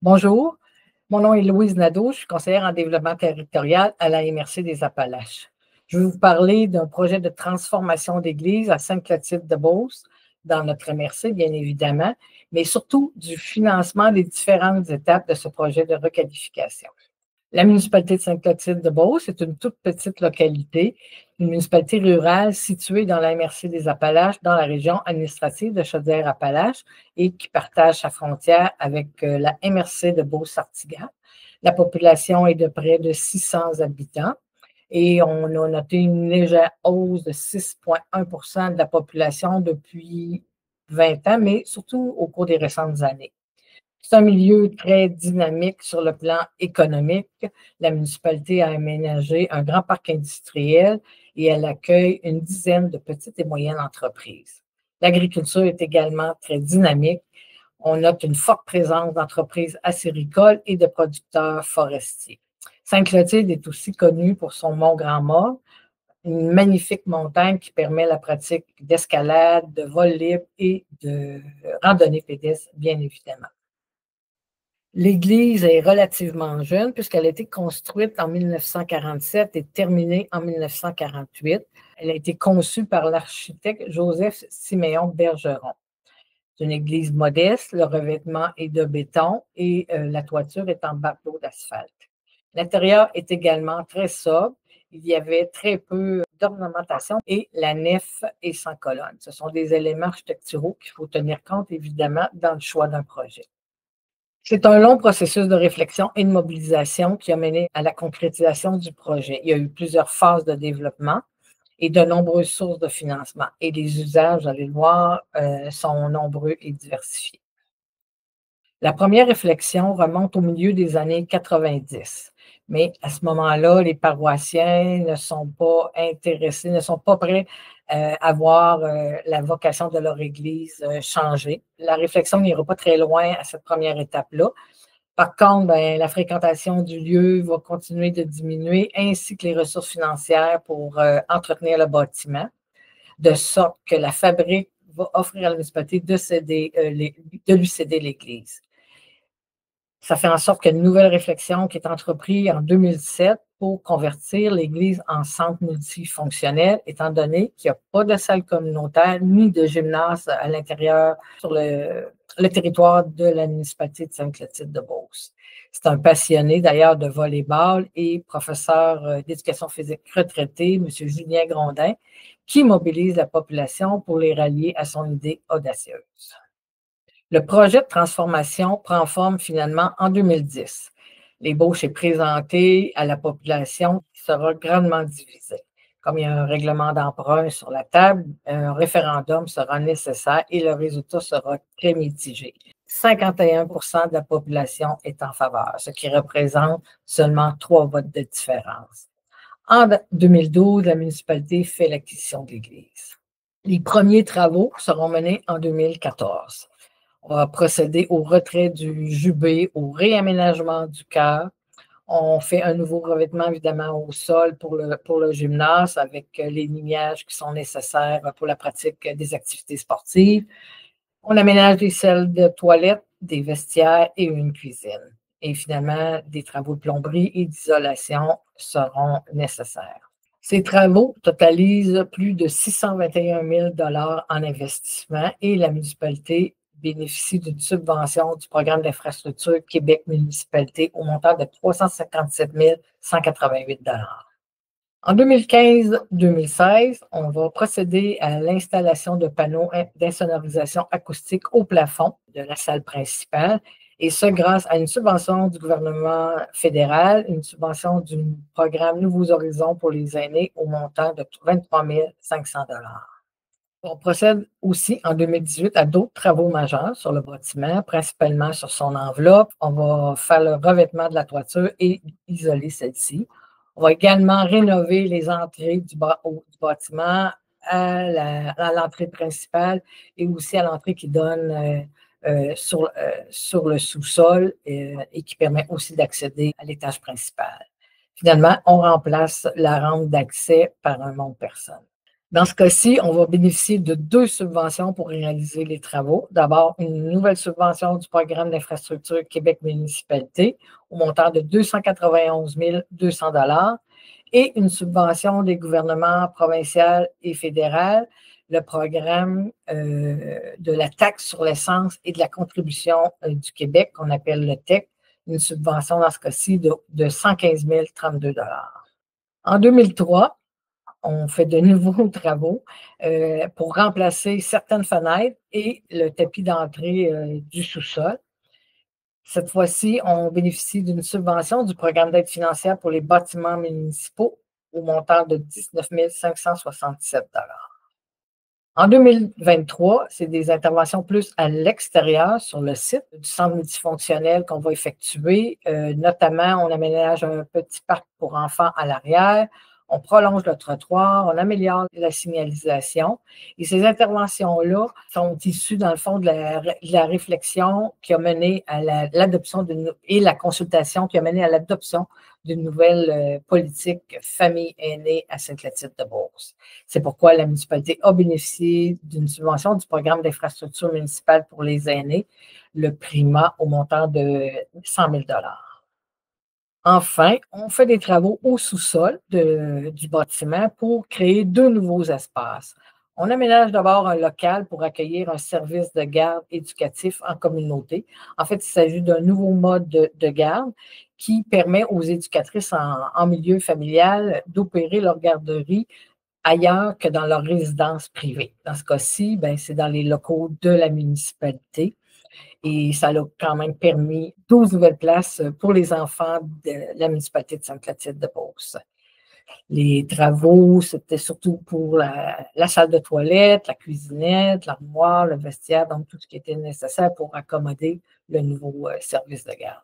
Bonjour, mon nom est Louise Nadeau, je suis conseillère en développement territorial à la MRC des Appalaches. Je vais vous parler d'un projet de transformation d'église à Sainte-Clotilde-de-Beauce, dans notre MRC, bien évidemment, mais surtout du financement des différentes étapes de ce projet de requalification. La municipalité de Sainte-Clotilde-de-Beauce est une toute petite localité, une municipalité rurale située dans la MRC des Appalaches, dans la région administrative de Chaudière-Appalaches et qui partage sa frontière avec la MRC de Beauce-Sartigat. La population est de près de 600 habitants et on a noté une légère hausse de 6,1 % de la population depuis 20 ans, mais surtout au cours des récentes années. C'est un milieu très dynamique sur le plan économique. La municipalité a aménagé un grand parc industriel et elle accueille une dizaine de petites et moyennes entreprises. L'agriculture est également très dynamique. On note une forte présence d'entreprises acéricoles et de producteurs forestiers. Sainte-Clotilde est aussi connue pour son mont Grand-Mort, une magnifique montagne qui permet la pratique d'escalade, de vol libre et de randonnée pédestre, bien évidemment. L'église est relativement jeune puisqu'elle a été construite en 1947 et terminée en 1948. Elle a été conçue par l'architecte Joseph Siméon Bergeron. C'est une église modeste, le revêtement est de béton et la toiture est en bâteau d'asphalte. L'intérieur est également très sobre. Il y avait très peu d'ornementation et la nef est sans colonne. Ce sont des éléments architecturaux qu'il faut tenir compte, évidemment, dans le choix d'un projet. C'est un long processus de réflexion et de mobilisation qui a mené à la concrétisation du projet. Il y a eu plusieurs phases de développement et de nombreuses sources de financement. Et les usages, vous allez le voir, sont nombreux et diversifiés. La première réflexion remonte au milieu des années 90. Mais à ce moment-là, les paroissiens ne sont pas intéressés, ne sont pas prêts à voir la vocation de leur Église changer. La réflexion n'ira pas très loin à cette première étape-là. Par contre, la fréquentation du lieu va continuer de diminuer, ainsi que les ressources financières pour entretenir le bâtiment, de sorte que la fabrique va offrir à la municipalité de lui céder l'Église. Ça fait en sorte qu'il y a une nouvelle réflexion qui est entreprise en 2007 pour convertir l'église en centre multifonctionnel, étant donné qu'il n'y a pas de salle communautaire ni de gymnase à l'intérieur sur le territoire de la municipalité de Sainte-Clotilde-de-Beauce. C'est un passionné d'ailleurs de volley-ball et professeur d'éducation physique retraité, M. Julien Grondin, qui mobilise la population pour les rallier à son idée audacieuse. Le projet de transformation prend forme finalement en 2010. L'ébauche est présentée à la population qui sera grandement divisée. Comme il y a un règlement d'emprunt sur la table, un référendum sera nécessaire et le résultat sera très mitigé. 51 % de la population est en faveur, ce qui représente seulement 3 votes de différence. En 2012, la municipalité fait l'acquisition de l'église. Les premiers travaux seront menés en 2014. On va procéder au retrait du jubé, au réaménagement du chœur. On fait un nouveau revêtement, évidemment, au sol pour le gymnase avec les lignages qui sont nécessaires pour la pratique des activités sportives. On aménage des salles de toilettes, des vestiaires et une cuisine. Et finalement, des travaux de plomberie et d'isolation seront nécessaires. Ces travaux totalisent plus de 621 000 $ en investissement et la municipalité bénéficie d'une subvention du programme d'infrastructure Québec Municipalité au montant de 357 188 $. En 2015-2016, on va procéder à l'installation de panneaux d'insonorisation acoustique au plafond de la salle principale, et ce grâce à une subvention du gouvernement fédéral, une subvention du programme Nouveaux Horizons pour les aînés au montant de 23 500 $. On procède aussi en 2018 à d'autres travaux majeurs sur le bâtiment, principalement sur son enveloppe. On va faire le revêtement de la toiture et isoler celle-ci. On va également rénover les entrées du bâtiment à l'entrée principale et aussi à l'entrée qui donne sur le sous-sol et qui permet aussi d'accéder à l'étage principal. Finalement, on remplace la rampe d'accès par un monte-personnes. Dans ce cas-ci, on va bénéficier de 2 subventions pour réaliser les travaux. D'abord, une nouvelle subvention du programme d'infrastructure Québec Municipalité au montant de 291 200 et une subvention des gouvernements provincial et fédéral, le programme de la taxe sur l'essence et de la contribution du Québec, qu'on appelle le TEC, une subvention dans ce cas-ci de 115 032 En 2003, on fait de nouveaux travaux pour remplacer certaines fenêtres et le tapis d'entrée du sous-sol. Cette fois-ci, on bénéficie d'une subvention du programme d'aide financière pour les bâtiments municipaux au montant de 19 567 En 2023, c'est des interventions plus à l'extérieur, sur le site du centre multifonctionnel qu'on va effectuer. Notamment, on aménage un petit parc pour enfants à l'arrière, on prolonge le trottoir, on améliore la signalisation. Et ces interventions-là sont issues, dans le fond, de la réflexion qui a mené à l'adoption et la consultation qui a mené à l'adoption d'une nouvelle politique famille aînée à Sainte-Clotilde-de-Beauce. C'est pourquoi la municipalité a bénéficié d'une subvention du programme d'infrastructure municipale pour les aînés, le PRIMA, au montant de 100 000 Enfin, on fait des travaux au sous-sol du bâtiment pour créer 2 nouveaux espaces. On aménage d'abord un local pour accueillir un service de garde éducatif en communauté. En fait, il s'agit d'un nouveau mode de garde qui permet aux éducatrices en milieu familial d'opérer leur garderie ailleurs que dans leur résidence privée. Dans ce cas-ci, c'est dans les locaux de la municipalité. Et ça a quand même permis 12 nouvelles places pour les enfants de la municipalité de Sainte-Clotilde-de-Beauce. Les travaux, c'était surtout pour la salle de toilette, la cuisinette, l'armoire, le vestiaire, donc tout ce qui était nécessaire pour accommoder le nouveau service de garde.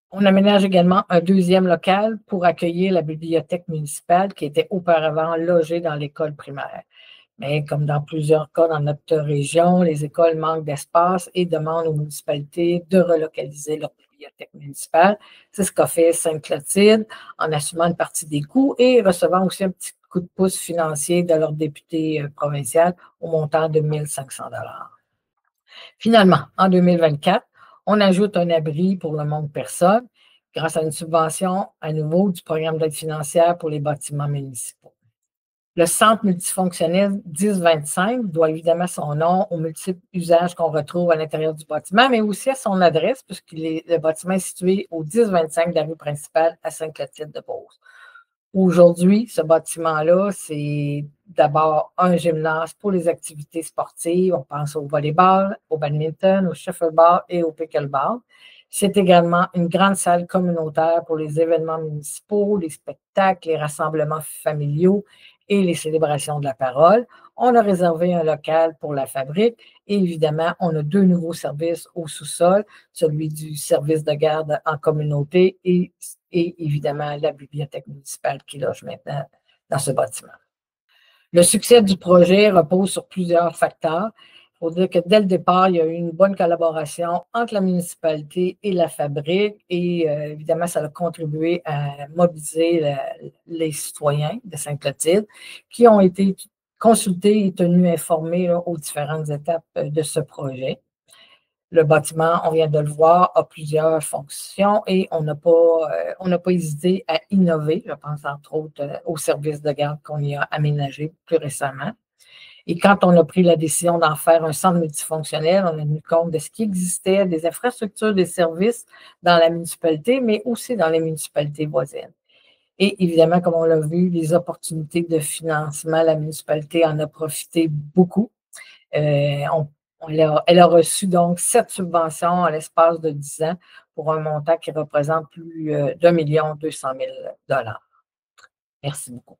On aménage également un 2e local pour accueillir la bibliothèque municipale qui était auparavant logée dans l'école primaire. Mais comme dans plusieurs cas dans notre région, les écoles manquent d'espace et demandent aux municipalités de relocaliser leur bibliothèque municipale. C'est ce qu'a fait Sainte-Clotilde en assumant une partie des coûts et recevant aussi un petit coup de pouce financier de leur député provincial au montant de 1 500 Finalement, en 2024, on ajoute un abri pour le monde personne grâce à une subvention à nouveau du programme d'aide financière pour les bâtiments municipaux. Le centre multifonctionnel 1025 doit évidemment son nom aux multiples usages qu'on retrouve à l'intérieur du bâtiment, mais aussi à son adresse, puisque le bâtiment est situé au 1025 de la rue principale à Sainte-Clotilde-de-Beauce. Aujourd'hui, ce bâtiment-là, c'est d'abord un gymnase pour les activités sportives. On pense au volleyball, au badminton, au shuffleboard et au pickleball. C'est également une grande salle communautaire pour les événements municipaux, les spectacles, les rassemblements familiaux et les célébrations de la parole. On a réservé un local pour la fabrique et évidemment, on a 2 nouveaux services au sous-sol, celui du service de garde en communauté et évidemment la bibliothèque municipale qui loge maintenant dans ce bâtiment. Le succès du projet repose sur plusieurs facteurs. Il faut dire que dès le départ, il y a eu une bonne collaboration entre la municipalité et la fabrique et évidemment, ça a contribué à mobiliser les citoyens de Sainte-Clotilde qui ont été consultés et tenus informés aux différentes étapes de ce projet. Le bâtiment, on vient de le voir, a plusieurs fonctions et on n'a pas hésité à innover. Je pense entre autres au service de garde qu'on y a aménagé plus récemment. Et quand on a pris la décision d'en faire un centre multifonctionnel, on a tenu compte de ce qui existait, des infrastructures, des services dans la municipalité, mais aussi dans les municipalités voisines. Et évidemment, comme on l'a vu, les opportunités de financement, la municipalité en a profité beaucoup. Elle a reçu donc 7 subventions à l'espace de 10 ans pour un montant qui représente plus d'1 200 000 $. Merci beaucoup.